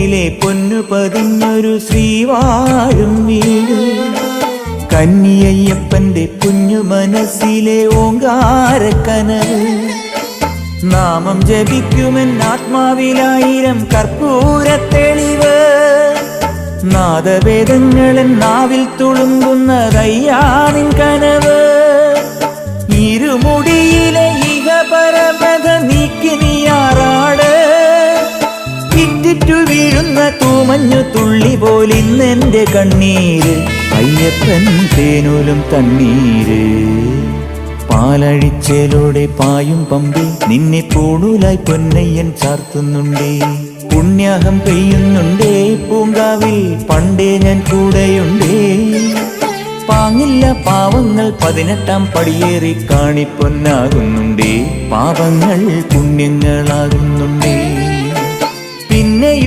കൈയിലെ പൊന്നു പതിഞ്ഞൊരു ശ്രീവാഴും വീട്. കന്നിയയ്യപ്പന്റെ കുഞ്ഞു മനസ്സിലെ ഓങ്കാരക്കനവ്. നാമം ജപിക്കുമെൻ ആത്മാവിലായിരം കർപ്പൂരത്തെളിവ്. നാദവേദങ്ങളൻ നാവിൽ തുളുമ്പുന്നതയ്യാനിൻ കനവ്. ഇരുമുടിയിലെ ഇഹപരമത നീക്കി നീയാറാട്. ഇറ്റിറ്റു വീഴുന്ന തൂമഞ്ഞു തുള്ളി പോലിന്നെന്റെ കണ്ണീര്. അയ്യപ്പൻ തേനൂലും തണ്ണീര്. പാലഴിച്ചേലോടെ പായും പമ്പി നിന്നെ പൂണൂലായി പൊന്നയ്യൻ ചാർത്തുന്നുണ്ടേ. പുണ്യാഹം പെയ്യുന്നുണ്ടേ പൂങ്കാവിൽ പണ്ടേ ഞാൻ കൂടെയുണ്ടേ. പാങ്ങില്ല പാവങ്ങൾ 18-ാം പടിയേറി കാണിപ്പൊന്നാകുന്നുണ്ടേ. പാപങ്ങൾ പുണ്യങ്ങളാകുന്നുണ്ടേ.